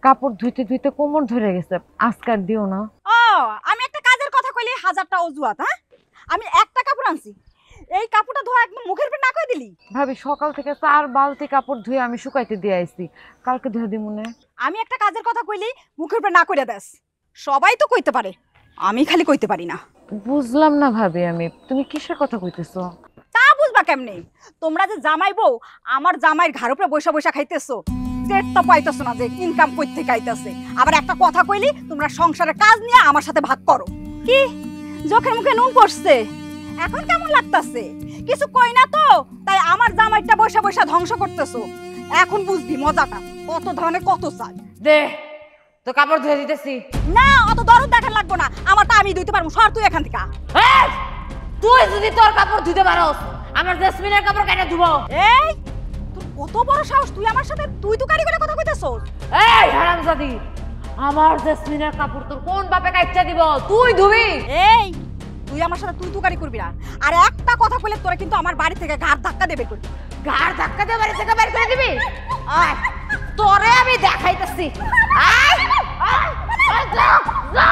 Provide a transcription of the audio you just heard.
কাপড় ধুইতে ধুইতে কোমর ধরে গেছে, আজকার দিও না। ও আমি একটা কাজের কথা কইলে হাজারটা অজুহাত। হ্যাঁ, আমি একটা কাপড় আনছি, এই কাপড়টা ধোয়া একদম মুখের উপর না কই দিলি। ভাবি সকাল থেকে 4 বালতি কাপড় ধুয়ে আমি শুকাইতে দিয়ে আইছি, কালকে ধুয়ে দিই মনে। আমি একটা কাজের কথা কইলি মুখের উপর না কইরা দেস। সবাই তো কইতে পারে, আমি খালি কইতে পারি না। বুঝলাম না ভাবি, আমি তুমি কিসের কথা কইতেছো? তা বুঝবা কেমনে? তোমরা যে জামাই বউ আমার জামাইয়ের ঘাড় উপরে বৈশা বৈশা খাইতেছো, টের তো পাইতেছো না যে ইনকাম কই থেকে আইতাছে। আবার একটা কথা কইলি তোমরা সংসারের কাজ নিয়ে আমার সাথে ভাগ করো। কি চোখের মুখে নুন পড়ছে? এখন কেমন লাগতাছে? কিছু কই না তো, তাই আমার জামাইটা বৈশা বৈশা ধ্বংস করতেছো। এখন বুঝবি মজাটা, কত ধরনের কত চাল। দে তো কাপড় ধুয়ে দিতেছি। না অত দরদ দেখার লাগবো না, আমারটা আমি ধুইতে পারবো। সর তুই এখান থেকে। এই, তুই যদি তোর কাপড় ধুতে পারোস, আমার জেসমিনের কাপড় কেন ধুবো? এই তোর কত বড় সাহস, তুই আমার সাথে তুই তো কারি করে কথা কইতেছস? এই হারামজাদি, আমার জেসমিনের কাপড় তোর কোন বাপে কাইচ্চা দিব? তুই ধুবি? এই তুই আমার সাথে তুই তুকারি করবি না। আর একটা কথা কইলে তোরা কিন্তু আমার বাড়ি থেকে ঘাড় ধাক্কা দেবে করবি। গাড় ধাক্কা দিয়ে বাড়ি থেকে বের করে দিবি? আয় তোরে আমি দেখাইতেছি। আয় আয়, আয়, যা, যা।